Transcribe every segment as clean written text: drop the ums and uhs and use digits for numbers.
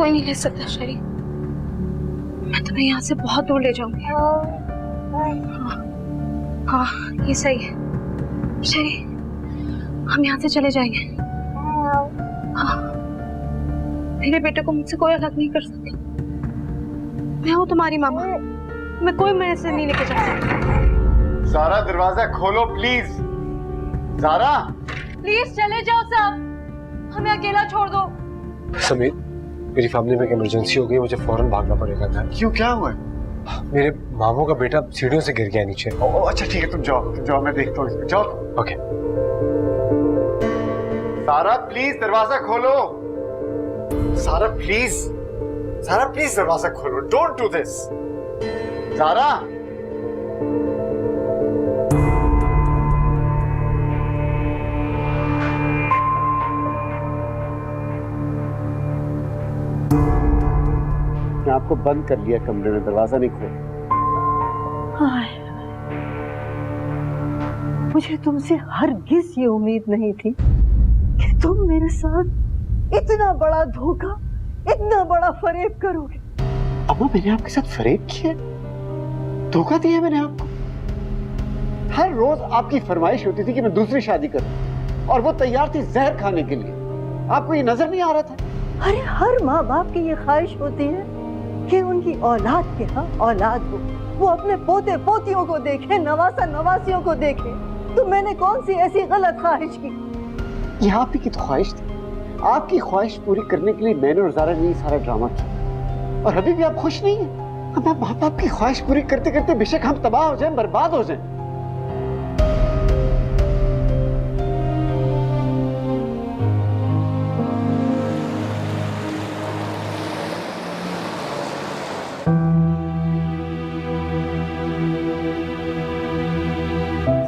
कोई नहीं ले सकता शरी, मैं तुम्हें यहाँ से बहुत दूर ले जाऊंगी। हाँ ये सही है शरी, हम यहाँ से चले जाएंगे। हाँ मेरे बेटे को मुझसे कोई अलग नहीं कर सकता। मैं हूँ तुम्हारी मामा, मैं कोई मेरे से नहीं लेके जा सकती। ज़ारा दरवाजा खोलो प्लीज। ज़ारा प्लीज चले जाओ सब, हमें अकेला छोड़ दो। समीर, मेरी फैमिली में एक इमरजेंसी हो गई, मुझे फौरन भागना पड़ेगा था। क्यों, क्या हुआ? मेरे मामू का बेटा सीढ़ियों से गिर गया नीचे। अच्छा ठीक है, तुम जाओ, मैं देखता हूँ इसमें। जाओ। ओके। ज़ारा प्लीज दरवाजा खोलो। ज़ारा प्लीज दरवाजा खोलो। Don't do this. ज़ारा आपको बंद कर लिया कमरे में, दरवाजा नहीं खोला। मुझे तुमसे हरगिज ये उम्मीद नहीं थी कि तुम मेरे साथ इतना बड़ा धोखा, इतना बड़ा फरेब करोगे। अम्मा मैंने आपके साथ फरेब किया, धोखा दिया मैंने आपको? हर रोज आपकी फरमाइश होती थी कि मैं दूसरी शादी करूं और वो तैयार थी जहर खाने के लिए। आपको ये नजर नहीं आ रहा था? अरे हर माँ बाप की ये ख्वाहिश होती है कि उनकी औलाद के यहाँ औलाद हो, वो अपने पोते पोतियों को देखे, नवासा नवासियों को देखे। तो मैंने कौन सी ऐसी गलत ख्वाहिश की? ये आप ही की तो ख्वाहिश थी। आपकी ख्वाहिश पूरी करने के लिए मैंने और ज़ारा ने ये सारा ड्रामा किया, और अभी भी आप खुश नहीं हैं। अब आप माँ बाप की ख्वाहिश पूरी करते करते बेशक हम तबाह हो जाएं, बर्बाद हो जाएं।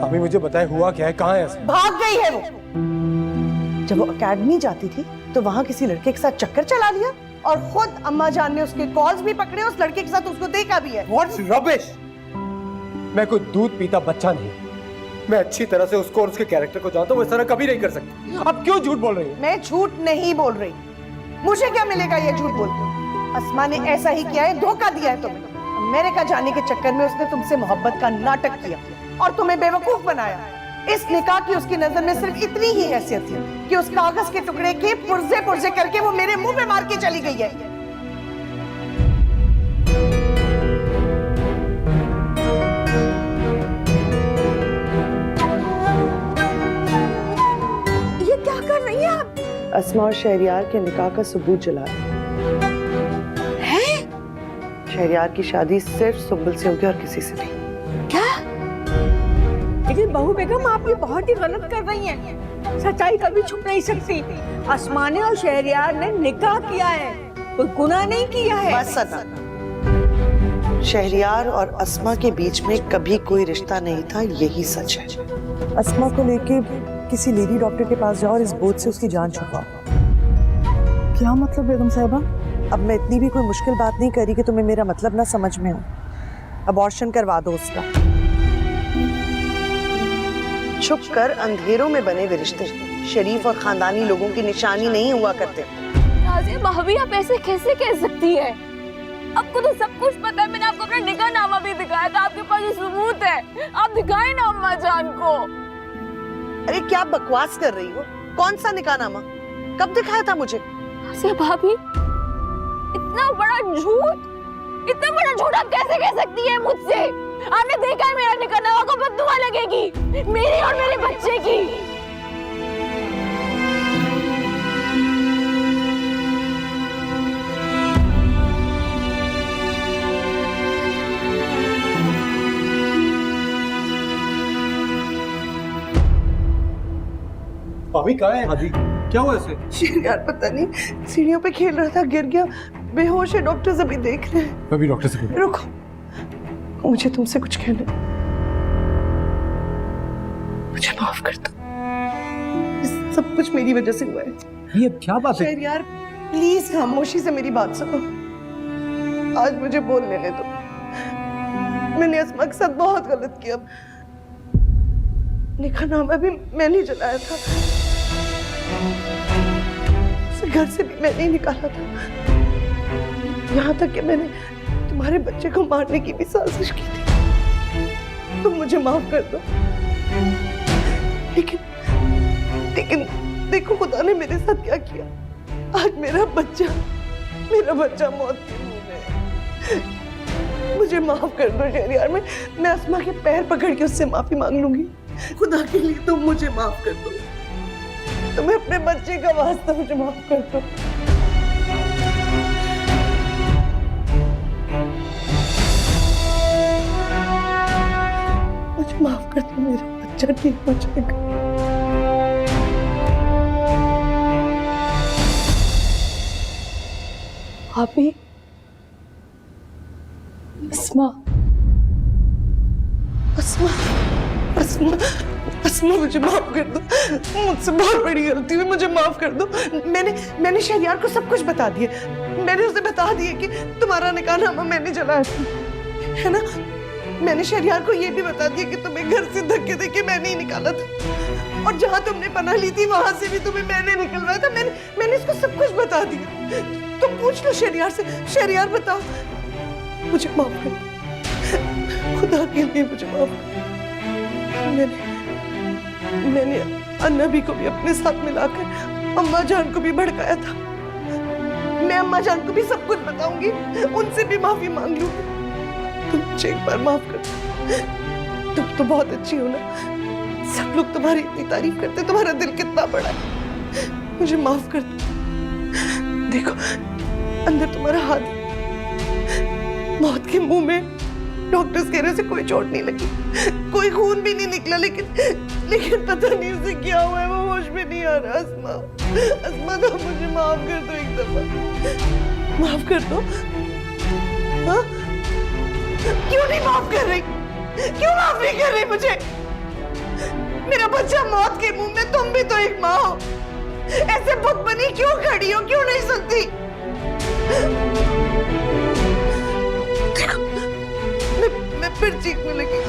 अभी मुझे बताए हुआ क्या है, कहाँ है? भाग गई है वो। जब वो एकेडमी जाती थी तो वहां किसी लड़के के साथ चक्कर चला दिया, और खुद अम्मा जान ने उसके कॉल्स भी पकड़े, उस लड़के के साथ उसको देखा भी है। What's rubbish? मैं कोई दूध पीता बच्चा नहीं, मैं अच्छी तरह से उसको और उसके कैरेक्टर को जानता हूँ। वो इस तरह कभी नहीं कर सकती। आप क्यों झूठ बोल रही हैं? मैं झूठ नहीं बोल रही, मुझे क्या मिलेगा ये झूठ बोल के? अस्मा ने ऐसा ही किया है, धोखा दिया है तुम्हें। अमेरिका जाने के चक्कर में उसने तुमसे मोहब्बत का नाटक किया और तुम्हें बेवकूफ बनाया। इस निकाह की उसकी नजर में सिर्फ इतनी ही हैसियत थी कि उस कागज के टुकड़े के पुर्जे पुर्जे करके वो मेरे मुंह पे मार के चली गई है। ये क्या कर रही हैं आप? अस्मा और शहरियार के निकाह का सबूत जला है। शहरियार की शादी सिर्फ सुंबल से होगी और किसी से नहीं। क्या? लेकिन बहू बेगम, आप ये बहुत ही गलत कर रही हैं। सच्चाई कभी छुप नहीं सकती। आसमाने और शहरियार ने निकाह किया है, कोई गुनाह नहीं किया है। बस सना, शहरियार और अस्मा के बीच में कभी कोई रिश्ता नहीं था, यही सच है। अस्मा को लेके किसी लेडी डॉक्टर के पास जाओ और इस बोझ से उसकी जान छुड़वाओ। क्या मतलब बेगम साहिबा? अब मैं इतनी भी कोई मुश्किल बात नहीं करी कि तुम्हें मेरा मतलब ना समझ में हो। अबॉर्शन करवा दो उसका। छुप कर अंधेरों में बने हुए रिश्ते शरीफ और खानदानी लोगों की निशानी नहीं हुआ करते। भाभी आप ऐसे कैसे कह सकती है? आपको तो सब कुछ पता है। मैंने आपको अपना निकाहनामा भी दिखाया था, आपके पास ये सबूत है। आप दिखाए ना अम्मा जान को। अरे क्या बकवास कर रही हो? कौन सा निकाहनामा? कब दिखाया था मुझे? भाभी इतना बड़ा झूठ, इतना बड़ा झूठ आप कैसे कह सकती है मुझसे? आपने देखा है मेरा निकाहनामा को बददुआ लगेगी मेरी और मेरे बच्चे की। भाभी कहाँ है? भाभी क्या हुआ इसे? यार पता नहीं, सीढ़ियों पे खेल रहा था, गिर गया, बेहोश है। डॉक्टर अभी देख रहे हैं। मैं भी डॉक्टर से रुको, मुझे तुमसे कुछ कहना। मुझे माफ कर दो, सब कुछ मेरी वजह से हुआ है। ये क्या बात है? यार प्लीज खामोशी से मेरी बात सुनो। आज मुझे बोल लेने दो। मैंने अस्मा के साथ बहुत गलत किया। निकाहनामा भी मैंने ही जलाया था, उसे घर से भी मैंने ही निकाला था। यहाँ तक कि मैंने तुम्हारे बच्चे को मारने की भी साजिश की थी। तुम मुझे माफ कर दो। लेकिन देखो खुदा ने मेरे साथ क्या किया। आज मेरा बच्चा मौत के मुंह में है। मुझे माफ कर दो शहरयार। मैं अस्मा के पैर पकड़ के उससे माफी मांग लूंगी। खुदा के लिए तुम मुझे माफ कर दो। तुम्हें अपने बच्चे का वास्ता मुझे माफ कर दो। मुझे माफ कर दो, मेरा बच्चा ठीक हो जाएगा। भाभी, अस्मा, मुझे माफ कर दो। मुझसे बहुत बड़ी गलती हुई, मुझे माफ कर दो। मैंने शहरयार को सब कुछ बता दिया। मैंने उसे बता दिया कि तुम्हारा निकाहनामा मैंने जलाया था, है ना। मैंने शहरयार को ये भी बता दिया कि तुम्हें घर से धक्के देके मैंने ही निकाला था, और जहाँ तुमने पनाह ली थी वहां से भी तुम्हें मैंने निकलवाया था। मैंने इसको सब कुछ बता दिया। तुम पूछ लो शहरयार से। शहरयार बताओ, मुझे माफ कर दो। खुदा के लिए मुझे माफ कर दो। मैंने अन्नबी को भी अपने साथ मिलाकर अम्मा जान को भी भड़काया था। मैं अम्मा जान को भी सब कुछ बताऊंगी, उनसे भी माफी मांग लूंगी। तुम मुझे एक बार माफ कर दो। तुम तो बहुत अच्छी हो ना, सब लोग तुम्हारी इतनी तारीफ करते, तुम्हारा दिल कितना बड़ा है। मुझे माफ कर दो। देखो अंदर तुम्हारा हाथ है। मौत के मुंह में डॉक्टर्स कह रहे से कोई चोट नहीं लगी, कोई खून भी नहीं निकला, लेकिन पता नहीं उसे क्या हुआ है, वो होश में नहीं आ रहा। अस्मा तो मुझे माफ कर दो, एक दफा माफ कर दो। हाँ? क्यों नहीं माफ कर रही? क्यों माफ नहीं कर रही मुझे? मेरा बच्चा मौत के मुंह में, तुम भी तो एक माँ हो। ऐसे बुत बनी क्यों खड़ी हो? क्यों नहीं सुनती? मैं फिर चीखने लगी।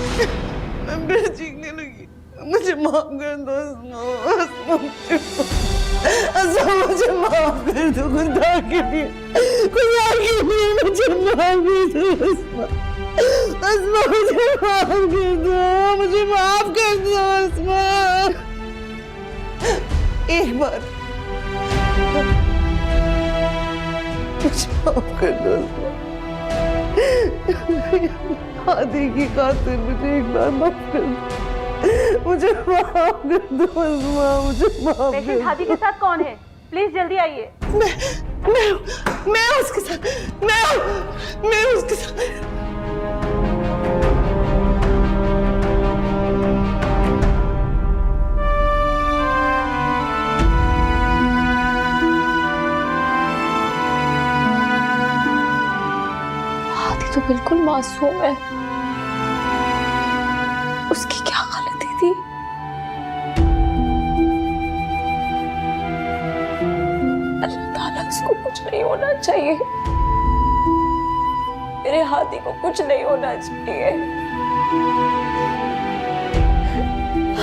मुझे माफ कर दो अस्मा, मुझे माफ कर दो। खुदा के लिए मुझे माफ कर दो अस्मा, मुझे माफ कर दो अस्मा। एक बार मुझे माफ कर दो अस्मा। आदि की खातिर मुझे एक बार माफ कर दो। मुझे माफ कर दो अस्मा, मुझे माफ कर दो। पेशेंट हादी के साथ कौन है? प्लीज जल्दी आइए। मैं उसके साथ, मैं उसके साथ। हादी तो बिल्कुल मासूम है, उसकी क्या गलती थी? अल्लाह ताला इसको कुछ नहीं होना चाहिए, मेरे हादी को कुछ नहीं होना चाहिए।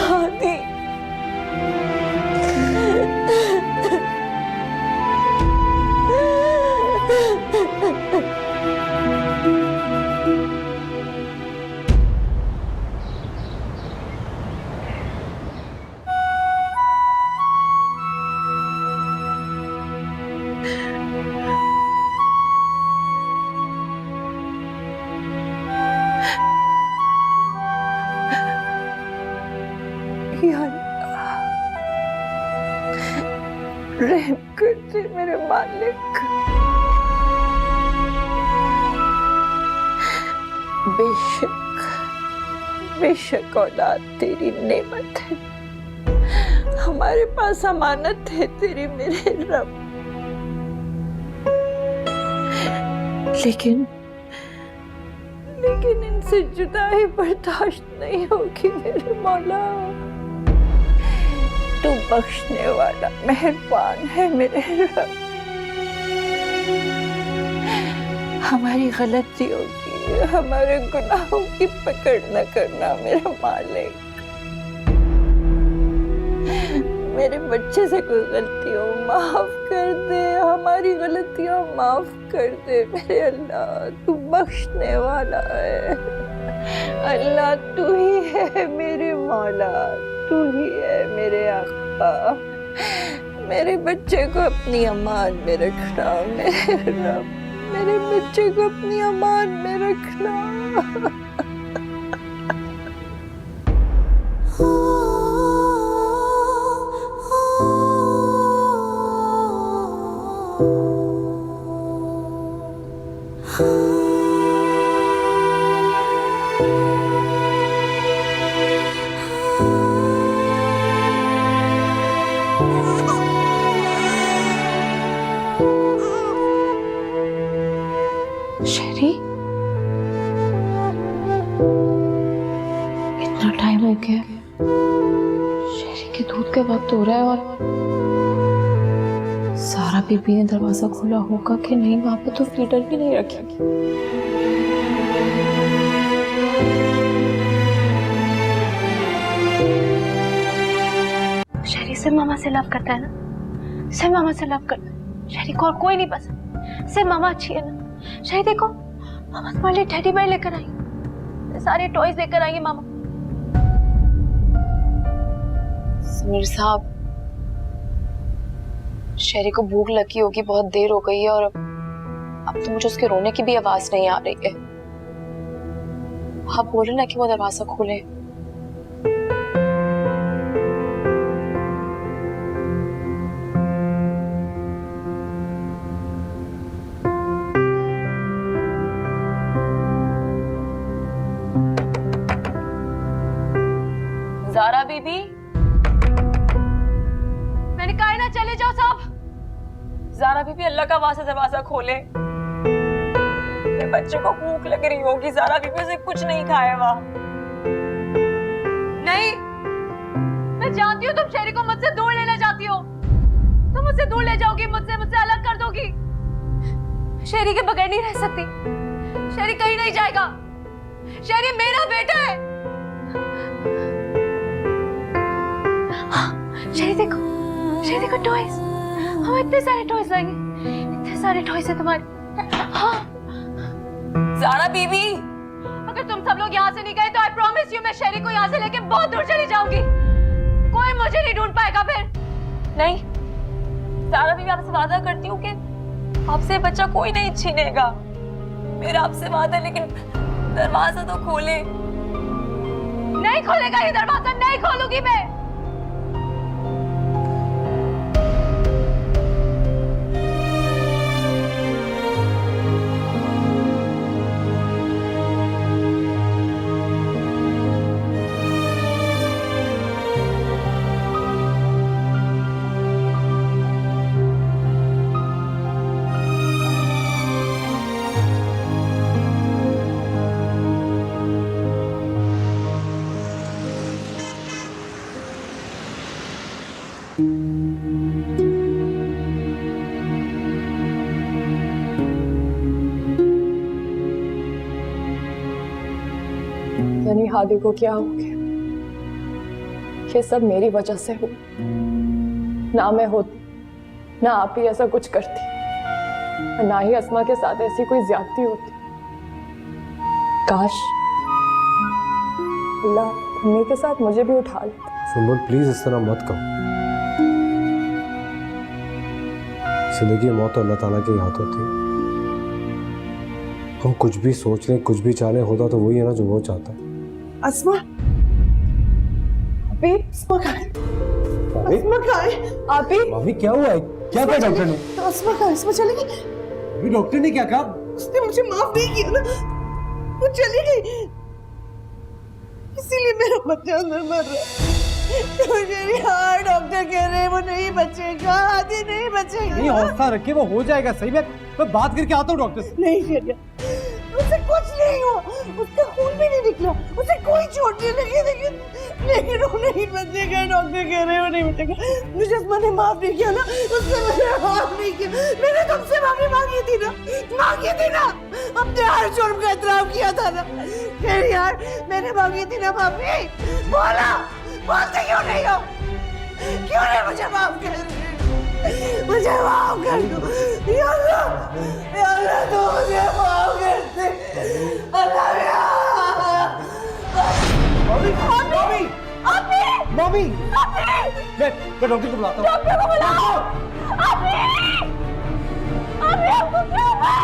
हादी रहम करते मेरे मालिक। बेशक औलाद तेरी नेमत है, हमारे पास अमानत है तेरी मेरे रब। लेकिन इनसे जुदाई बर्दाश्त नहीं होगी मेरे मौला। तू बख्शने वाला मेहरबान है मेरे रब। हमारी गलतियों की, हमारे गुनाहों की पकड़ न करना मेरा मालिक। मेरे बच्चे से कोई गलती हो माफ कर दे, हमारी गलतियां माफ कर दे मेरे अल्लाह, तू बख्शने वाला है। अल्लाह तू ही है मेरे मौला, तू ही है मेरे आका। मेरे बच्चे को अपनी अमान में रखना मेरे रब, मेरे बच्चे को अपनी अमान में रखना। शहरी, इतना टाइम हो गया, शहरी के दूध के वक्त हो रहा है और सारा बीबी ने दरवाजा खोला होगा कि नहीं? वहां पे तो फीडर भी नहीं रखेगी। शहरी सिर्फ मामा से लव करता है ना, सिर्फ मामा से लव करता है। शहरी को और कोई नहीं पसंद, सिर्फ मामा अच्छी है ना। शहरी देखो, मामा तुम्हारे लिए टेडी बेयर लेकर आई, सारे टॉयज लेकर आएंगे मामा। समीर साहब, शहरी को भूख लगी होगी, बहुत देर हो गई है और अब तो मुझे उसके रोने की भी आवाज नहीं आ रही है। आप बोल रहे ना कि वो दरवाजा खोले। ज़ारा बीबी, मैंने कहा ना चले जाओ सब। ज़ारा बीबी, अल्लाह का वास्ता दरवाजा खोले, मेरे बच्चे को भूख लग रही होगी। ज़ारा बीबी, उसे कुछ नहीं खाया हुआ। नहीं, मैं जानती हूँ तुम शहरी को मुझसे दूर लेना चाहती हो, तुम मुझसे दूर ले जाओगी, मुझसे अलग कर दोगी। शहरी के बगैर नहीं रह सकती, शहरी कहीं नहीं जाएगा, शहरी मेरा बेटा है। शहरी देखो टॉयज, हम इतने सारे टॉयज लाएंगे, इतने सारे टॉयज है तुम्हारे। हाँ ज़ारा बीबी, अगर तुम सब लोग यहाँ से नहीं गए तो आई प्रॉमिस यू, मैं शहरी को यहाँ से लेके बहुत दूर चली जाऊंगी, कोई मुझे नहीं ढूंढ पाएगा फिर। नहीं ज़ारा बीबी, आपसे वादा करती हूँ कि आपसे बच्चा कोई नहीं छीनेगा, मेरा आपसे वादा। लेकिन दरवाजा तो खोले। नहीं खोलेगा ये दरवाजा, नहीं खोलूंगी मैं। यानी हादी को क्या हो गया? ये सब मेरी वजह से हुआ। ना मैं होती, ना आप ही ऐसा कुछ करती, और ना ही अस्मा के साथ ऐसी कोई ज्यादती होती। काश अल्लाह मम्मी के साथ मुझे भी उठा लेता। सुमन प्लीज इस तरह मत कहो। जिंदगी मौत तो अल्लाह ताला के हाथ होती है। हम कुछ भी सोच लें, कुछ भी चाहें, होता तो वही है ना जो वो चाहता है। अस्मा, अभी अस्मा कहाँ है? अस्मा कहाँ है? आप ही भाभी क्या हुआ है? क्या कहा डॉक्टर ने? अस्मा कहाँ है? अस्मा चली गई? अभी डॉक्टर ने क्या कहा? उसने मुझे माफ नहीं किया ना, वो चली गई, इसीलिए मेरा बच्चा अंदर मर रहा है। हाँ डॉक्टर कह रहे हैं वो नहीं बचेगा, आदि नहीं बचेगा। नहीं, हौसला रखिए, वो हो जाएगा सही। मैं बात करके आता हूँ डॉक्टर से। नहीं शरिया, उसे कुछ नहीं हुआ, उसका खून भी नहीं निकला, उसे कोई चोट नहीं लगी, लेकिन वो नहीं बचेगा। डॉक्टर कह रहे हैं वो नहीं बचेगा। मुझे अस्मा ने माफ नहीं किया ना, उसने मुझे माफ नहीं किया। मैंने तुमसे माफी मांगी थी ना, अपने हर जुर्म का इतराफ किया था ना। फिर यार मैंने मांगी थी ना माफी, बोलते क्यों नहीं हो? क्यों नहीं मुझे माफ कर रही? मुझे माफ कर दो या अल्लाह तो मुझे माफ कर दे अल्लाह। मम्मी मम्मी मम्मी मैं डॉक्टर को बुलाता हूँ। डॉक्टर को बुलाओ। अभी आपको क्या हुआ?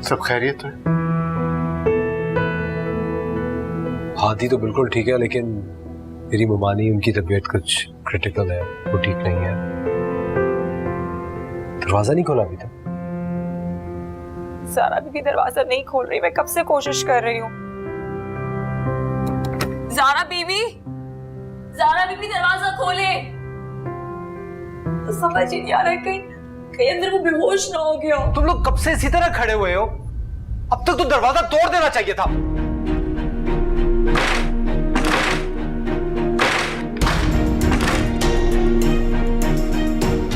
सब खैरियत है? हादी तो बिल्कुल ठीक है, लेकिन मेरी ममानी उनकी तबीयत कुछ क्रिटिकल है, वो ठीक नहीं है। दरवाजा नहीं खोला अभी तक? ज़ारा बीबी दरवाजा नहीं खोल रही, मैं कब से कोशिश कर रही हूँ। ज़ारा बीबी दरवाजा खोले। तो समझ ही नहीं आ रहा है, कहीं अंदर वो बेहोश ना हो गया। तुम लोग कब से इसी तरह खड़े हुए हो? अब तक तो दरवाजा तोड़ देना चाहिए था।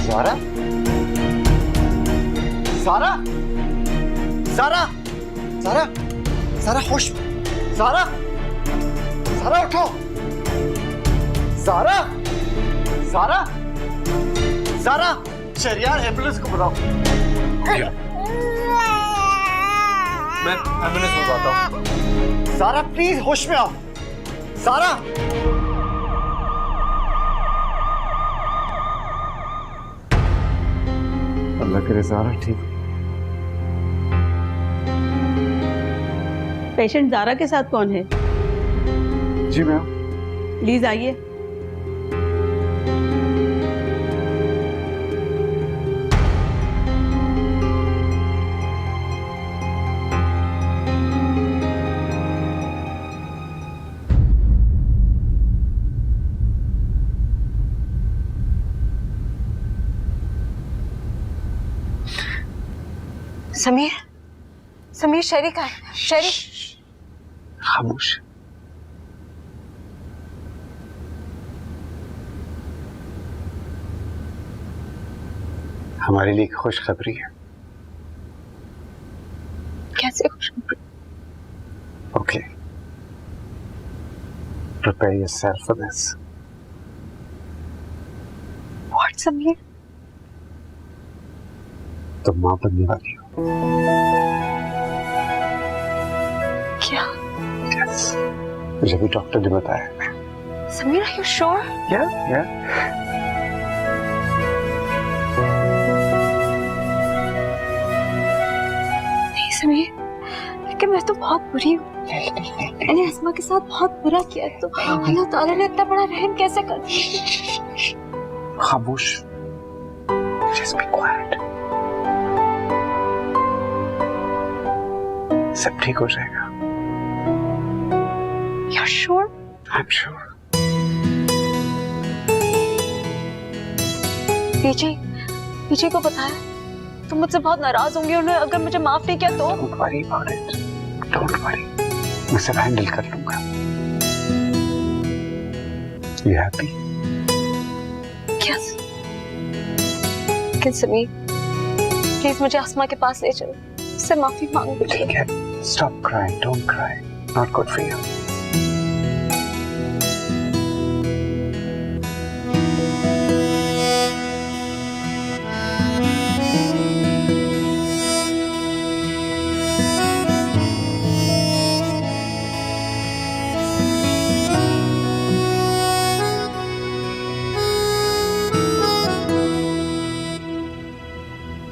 ज़ारा? ज़ारा? ज़ारा? ज़ारा? ज़ारा होश में? ज़ारा? ज़ारा उठो! ज़ारा? ज़ारा? ज़ारा? शहरियार एम्बुलेंस को बुलाओ। मैं एम्बुलेंस बुलाता हूँ। ज़ारा प्लीज होश में आओ। ज़ारा! अल्लाह करे ज़ारा ठीक। पेशेंट ज़ारा के साथ कौन है? जी मैम। प्लीज आइए। समीर शेरी का है। शेरी खामोश। हमारे लिए खुशखबरी है। कैसे खुशखबरी? Okay, prepare yourself for this. What, Sameer? तुम मां बनने वाली हो। क्या? Yes. मुझे भी डॉक्टर ने बताया। Sameer, are you sure? Yeah. नहीं समीर, लेकिन मैं तो बहुत बुरी हूँ। मैंने अस्मा के साथ बहुत बुरा किया, तो अल्लाह ताला ने इतना बड़ा रहम कैसे कर दिया? खामोश। Just be quiet. सब ठीक हो जाएगा। You're sure? I'm sure. पीछे को बताया तुम मुझसे बहुत नाराज होंगे, उन्होंने अगर मुझे माफ नहीं किया तो? Don't worry about it. Don't worry. मैं सब हैंडल कर लूंगा। You happy? Yes. लेकिन समीर, प्लीज मुझे अस्मा के पास ले चलो, उससे माफी मांगो। ठीक है। Stop crying. Don't cry. Not good for you.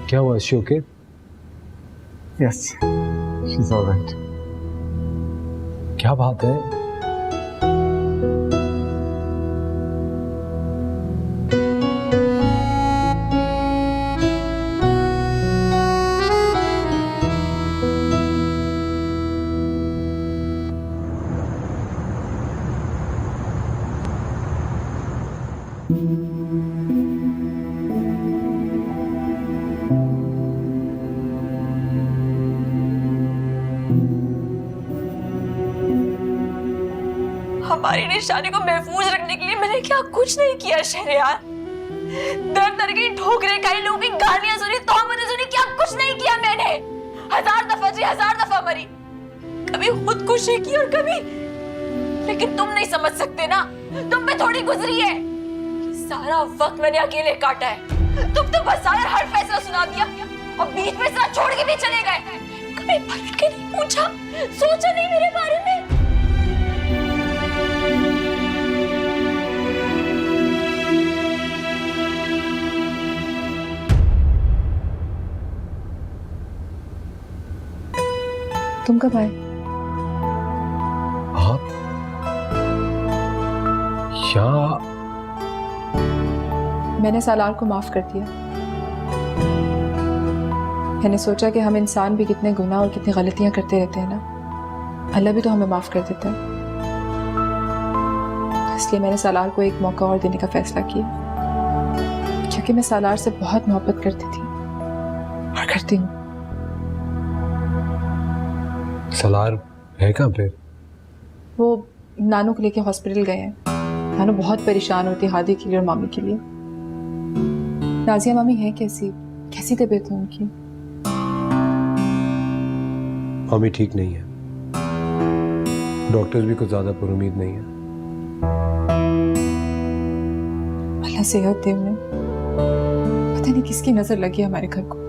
क्या हुआ? Is she okay? Yes. She's all right. क्या बात है? हमारी निशानी को महफूज रखने के लिए मैंने क्या कुछ नहीं किया शहरयार। दर दर की ठोकरें खाई, लोगों की गालियां सुनी, तोहमतें सुनी, क्या कुछ नहीं किया मैंने। 1000 दफा जी 1000 दफा मरी, कभी खुदकुशी की और कभी, लेकिन तुम नहीं समझ सकते ना, तुम पे थोड़ी गुजरी है। सारा वक्त मैंने अकेले काटा है, तुम तो बस आकर हर फैसला सुना दिया और बीच में साथ छोड़ के भी चले गए। कभी पलट के नहीं पूछा, सोचा नहीं मेरे बारे में। तुम कब आए? आप या मैंने सालार को माफ कर दिया। मैंने सोचा कि हम इंसान भी कितने गुनाह और कितनी गलतियां करते रहते हैं ना, अल्लाह भी तो हमें माफ कर देता है। इसलिए मैंने सालार को एक मौका और देने का फैसला किया, क्योंकि मैं सालार से बहुत मोहब्बत करती थी और करती हूँ। सलार है कहाँ पे? वो नानू को लेके हॉस्पिटल गए हैं। नानू बहुत परेशान होती है हादी के लिए और मामी के लिए। नाजिया मामी है कैसी तबीयत है उनकी? मामी ठीक नहीं है, डॉक्टर्स भी कुछ ज्यादा पुरुमीद नहीं है। अल्लाह सेहत दे उन्हें। पता नहीं किसकी नजर लगी हमारे घर को।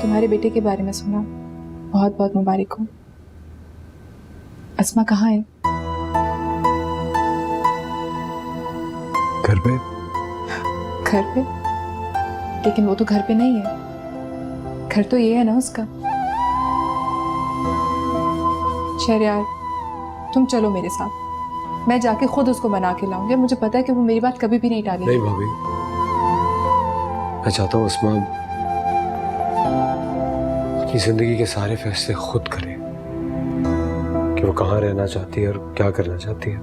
तुम्हारे बेटे के बारे में सुना, बहुत बहुत मुबारक हो। अस्मा कहाँ है? घर पे। घर पे? लेकिन वो तो घर पे नहीं है। घर तो ये है ना उसका। शहरयार, तुम चलो मेरे साथ, मैं जाके खुद उसको बना के लाऊंगी। मुझे पता है कि वो मेरी बात कभी भी नहीं टालेगी। नहीं भाभी, मैं चाहता हूँ अस्मा अपनी जिंदगी के सारे फैसले खुद करे कि वो कहाँ रहना चाहती है और क्या करना चाहती है।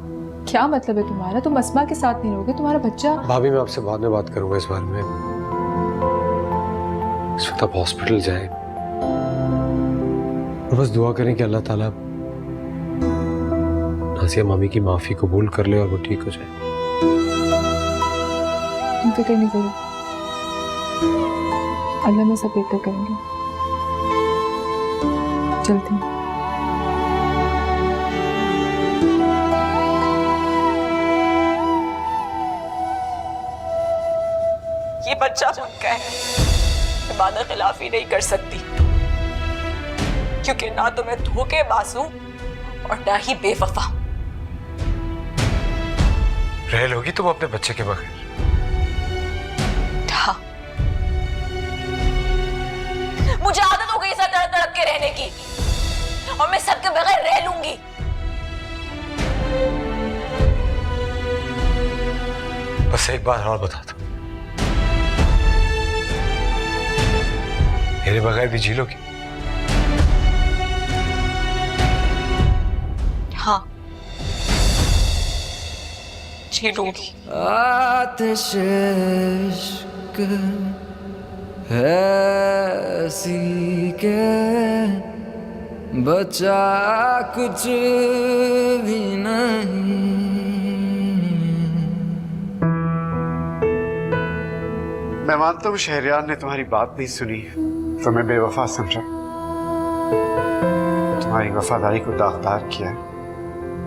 क्या मतलब है तुम्हारा? तुम अस्मा के साथ नहीं रहोगे? तुम्हारा बच्चा। भाभी, मैं आपसे बाद में बात करूंगा इस बारे में। इस वक्त आप हॉस्पिटल जाए और बस दुआ करें कि अल्लाह ताला नाज़िया मामी की माफी कबूल कर ले और वो ठीक हो जाए। तुम फिक्र नहीं करो, अल्लाह में सब बेहतर करेंगे। चलते हैं। ये बच्चा उनका है, इबादत खिलाफी नहीं कर सकती, क्योंकि ना तो मैं धोखेबाज हूं और ना ही बेवफा। रह लोगी तुम अपने बच्चे के बगैर? हाँ, मुझे आदत हो गई ऐसा तड़प तड़प के रहने की, और मैं सबके बगैर रह लूंगी। बस एक बार और बता दो, मेरे बगैर भी जी लोगी? हाँ, जी लूंगी। आतिश इश्क है ऐसी के बचा कुछ भी नहीं। मैं मानता हूँ शहरयार ने तुम्हारी बात नहीं सुनी, तुम्हें बेवफा समझा, तुम्हारी वफादारी को दागदार किया,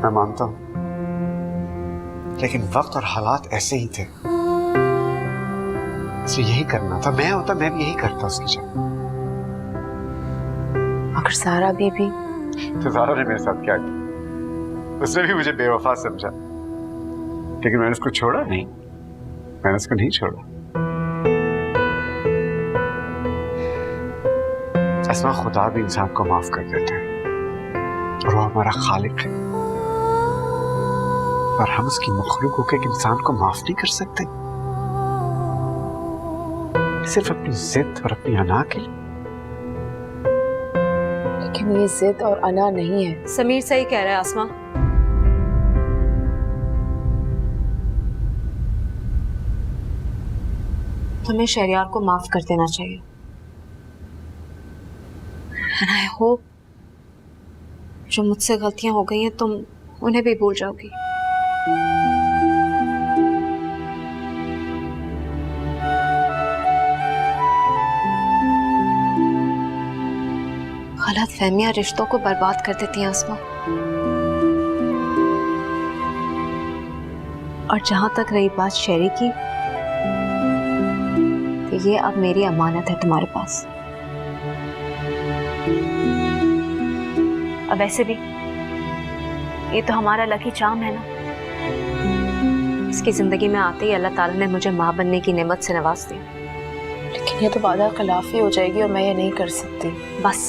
मैं मानता हूँ। लेकिन वक्त और हालात ऐसे ही थे, इसलिए यही करना था। मैं होता मैं भी यही करता उसकी जगह। मगर सारा बीबी। तो सारा ने मेरे साथ क्या किया? उसने भी मुझे बेवफा समझा, लेकिन मैंने उसको छोड़ा नहीं, मैंने उसको नहीं छोड़ा। अस्मा, खुदा भी इंसान को माफ कर देता है और वो हमारा खालिक है, और हम उसकी मखलूक होकर एक इंसान को माफ नहीं कर सकते, सिर्फ अपनी जिद और अपनी अना के लिए। लेकिन ये जिद और अना नहीं है। समीर सही कह रहा है आसमा, तुम्हें शहरयार को माफ कर देना चाहिए। And I hope जो मुझसे गलतियां हो गई हैं तुम उन्हें भी भूल जाओगी। गलत फहमियां रिश्तों को बर्बाद कर देती हैं आसमा। और जहां तक रही बात शेरी की, तो ये अब मेरी अमानत है तुम्हारे पास। अब वैसे भी ये तो हमारा लकी चार्म है ना। इसकी जिंदगी में आते ही अल्लाह ताला ने मुझे माँ बनने की नेमत से नवाज दिया। लेकिन ये तो वादा खिलाफी हो जाएगी और मैं ये नहीं कर सकती। बस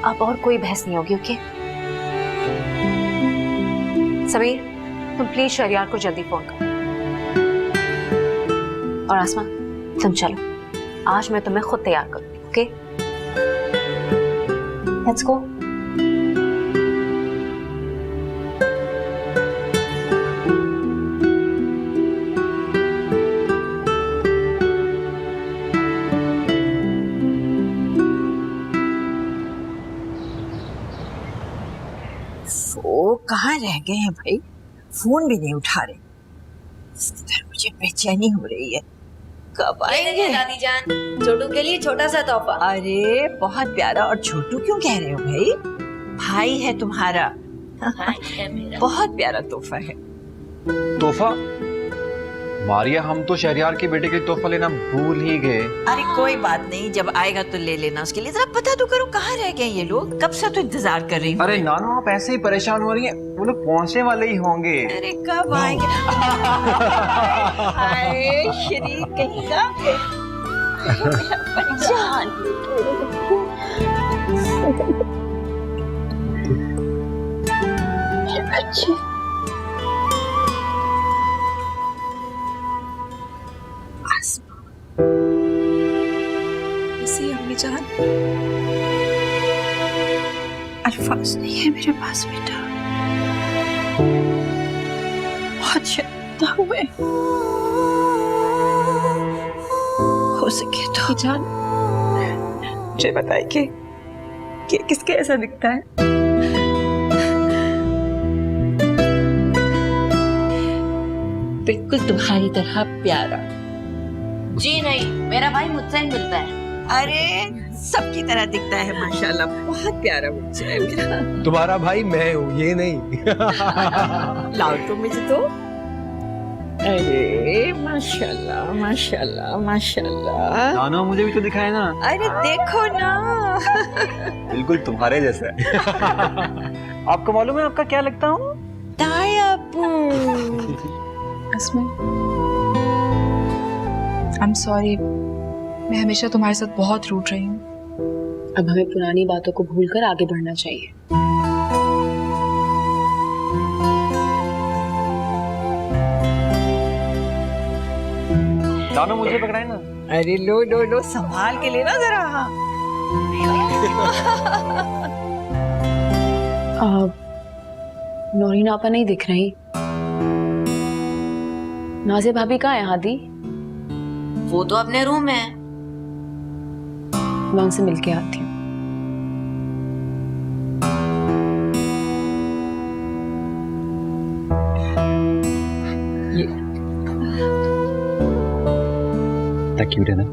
अब और कोई बहस नहीं होगी, ओके? समीर, तुम प्लीज शहरयार को जल्दी फोन करो। और आसमा, तुम चलो, आज मैं तुम्हें खुद तैयार करूंगी, ओके? Let's go. वो कहाँ रह गए हैं भाई? फोन भी नहीं उठा रहे। मुझे बेचैनी हो रही है। कब आएंगे? दादी जान, छोटू के लिए छोटा सा तोहफा। अरे बहुत प्यारा। और छोटू क्यों कह रहे हो भाई? भाई है तुम्हारा। बहुत प्यारा तोहफा है। तोहफा? मारिया, हम तो शहरयार के बेटे के लिए तोहफा लेना भूल ही गए। अरे कोई बात नहीं, जब आएगा तो ले लेना उसके लिए। जरा पता तो करो कहाँ रह गए ये लोग? कब से तो इंतजार कर रही हूँ। अरे नानू, आप ऐसे ही परेशान हो रही हैं, वो लोग पहुंचने वाले ही होंगे। अरे कब आएंगे? हाय शरीर कहीं का। जान अच्छे। अम्मी जान, अल्फाज नहीं है मेरे पास बेटा। बहुत शर्मिंदा हुए। हो सके तो जान मुझे बताइए कि किसके ऐसा दिखता है? बिल्कुल तुम्हारी तरह प्यारा। जी नहीं, मेरा भाई मुझसे ही मिलता है। अरे सबकी तरह दिखता है माशाल्लाह। बहुत प्यारा मुझसे है मेरा। तुम्हारा भाई मैं हूँ, ये नहीं। लाओ तो मुझे तो। अरे माशाल्लाह माशाल्लाह माशाल्लाह। नानू, मुझे भी तो दिखाए ना। अरे देखो ना। बिल्कुल तुम्हारे जैसा है। आपको मालूम है आपका क्या लगता हूँ? आई एम सॉरी, मैं हमेशा तुम्हारे साथ बहुत रूठ रही हूँ। अब हमें पुरानी बातों को भूलकर आगे बढ़ना चाहिए। नानू, मुझे पकड़ाए ना। अरे लो लो लो, संभाल के लेना जरा। नौरीन आपा नहीं दिख रही। नाज़े भाभी कहाँ है हादी? वो तो अपने रूम में है। मैं उनसे मिलके आती हूँ। क्यूट है ना?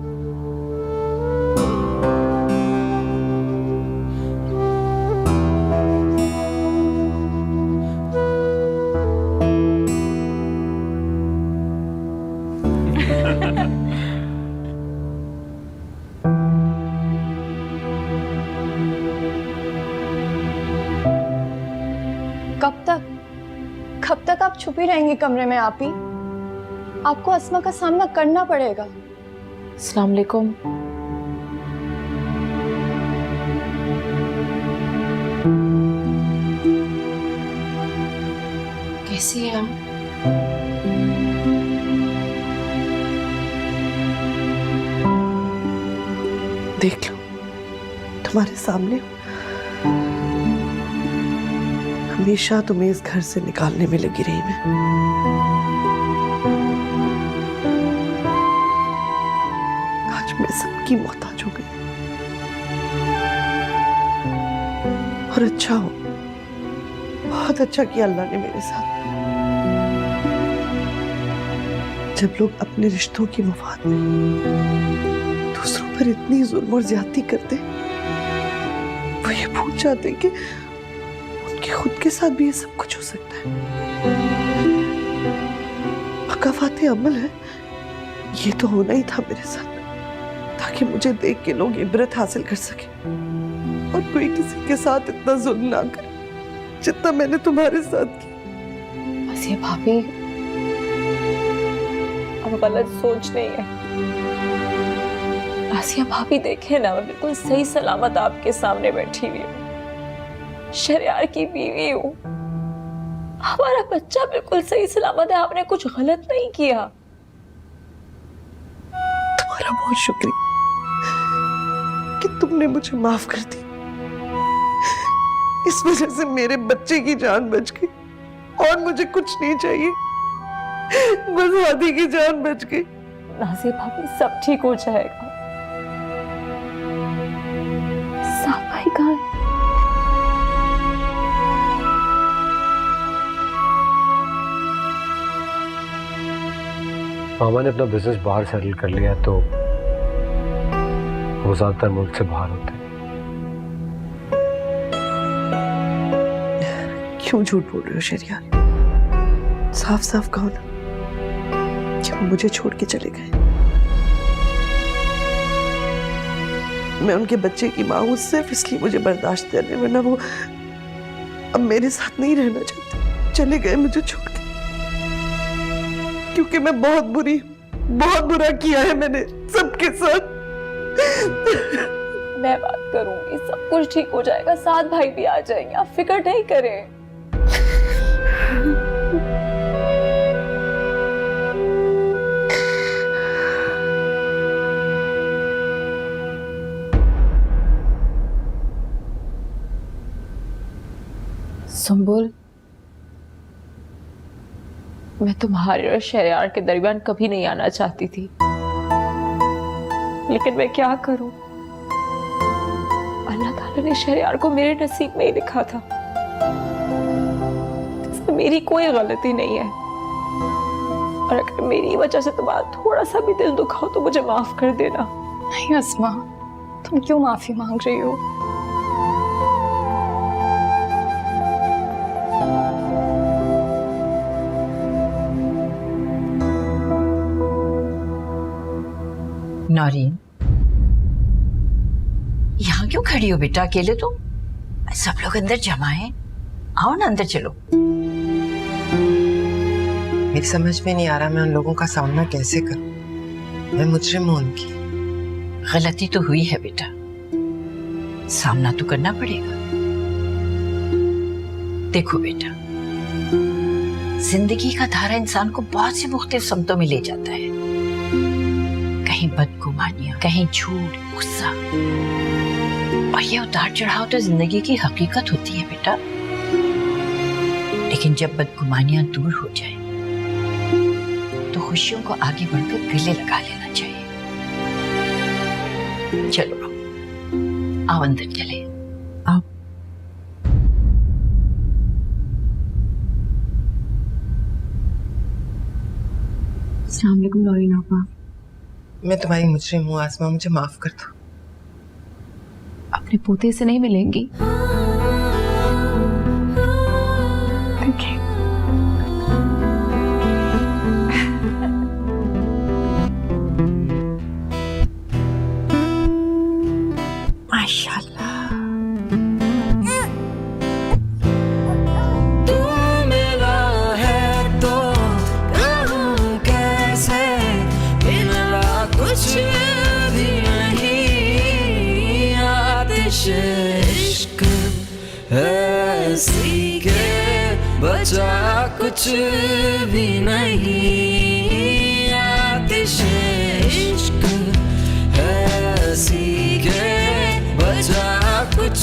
कब तक आप छुपी रहेंगी कमरे में? आप ही, आपको अस्मा का सामना करना पड़ेगा। अस्सलाम वालेकुम। कैसी हैं आप? देख लो, तुम्हारे सामने हमेशा तुम्हें इस घर से निकालने में लगी रही मैं। मैं सबकी मोहताज हो गई। और अच्छा हो, बहुत अच्छा किया अल्लाह ने मेरे साथ। जब लोग अपने रिश्तों की मफाद में दूसरों पर इतनी जुल्म और ज्यादती करते, वो ये भूल जाते कि उनके खुद के साथ भी ये सब कुछ हो सकता है। मकाफाते अमल है, ये तो होना ही था मेरे साथ, ताकि मुझे देख के लोग इबरत हासिल कर सके और कोई किसी के साथ इतना जुल्म ना करे जितना मैंने तुम्हारे साथ किया। आसिया भाभी, अब गलत सोच नहीं है। आसिया भाभी देखे ना, मैं बिल्कुल सही सलामत आपके सामने बैठी हुई हूँ, शरियार की बीवी हूँ, हमारा बच्चा बिल्कुल सही सलामत है, आपने कुछ गलत नहीं किया। तुम्हारा बहुत शुक्रिया कि तुमने मुझे माफ कर दी। इस वजह से मेरे बच्चे की जान बच गई और मुझे कुछ नहीं चाहिए, बस आदि की जान बच गई। नाज़िया भाभी, सब ठीक हो जाएगा। साफ भाई कहाँ है? मामा ने अपना बिजनेस बाहर सेटल कर लिया, तो वो ज्यादातर मुल्क से बाहर होते हैं। क्यों झूठ बोल रहे हो शरियार? साफ साफ कहो ना कि वो मुझे छोड़ के चले गए। मैं उनके बच्चे की माँ हूँ, सिर्फ इसलिए मुझे बर्दाश्त करने, वरना वो अब मेरे साथ नहीं रहना चाहते। चले गए मुझे छोड़ के, क्योंकि मैं बहुत बुरा किया है मैंने सबके साथ। मैं बात करूंगी, सब कुछ ठीक हो जाएगा, साथ भाई भी आ जाएंगे, आप फिक्र नहीं करें। सुंबुल, मैं तुम्हारे और शरियार के दरमियान कभी नहीं आना चाहती थी, लेकिन मैं क्या करूं? अल्लाह ताला ने शरियार को मेरे नसीब में ही लिखा था। इसमें मेरी कोई गलती नहीं है, और अगर मेरी वजह से तुम्हारा थोड़ा सा भी दिल दुखा हो तो मुझे माफ कर देना। नहीं अस्मा, तुम क्यों माफी मांग रही हो? नौरीन, यहाँ क्यों खड़ी हो बेटा अकेले? तुम, सब लोग अंदर जमा हैं, आओ ना अंदर चलो। मेरी समझ में नहीं आ रहा मैं उन लोगों का सामना कैसे करूं। मैं मुजरिम हूं उनकी। गलती तो हुई है बेटा, सामना तो करना पड़ेगा। देखो बेटा, जिंदगी का धारा इंसान को बहुत सी मुख्तलिफ समतों में ले जाता है। कहीं बदगुमानियां, कहीं झूठ, गुस्सा, और ये उतार चढ़ाव तो जिंदगी की हकीकत होती है बेटा। लेकिन जब बदगुमानियां दूर हो जाए तो खुशियों को आगे बढ़कर गले लगा लेना चाहिए। चलो आओ अंदर चले, आओ। अस्सलाम वालेकुम नौरीन आपा। मैं तुम्हारी मुजरिम हूँ आसमा, मुझे माफ कर दो। अपने पोते से नहीं मिलेंगी? Okay. माशाल्लाह। तू मिला है तो कहूँ कैसे, मिला कुछ भी नहीं। आतिश इश्क ऐसी के बचा कुछ भी नहीं। आतिश इश्क ऐसी के बचा कुछ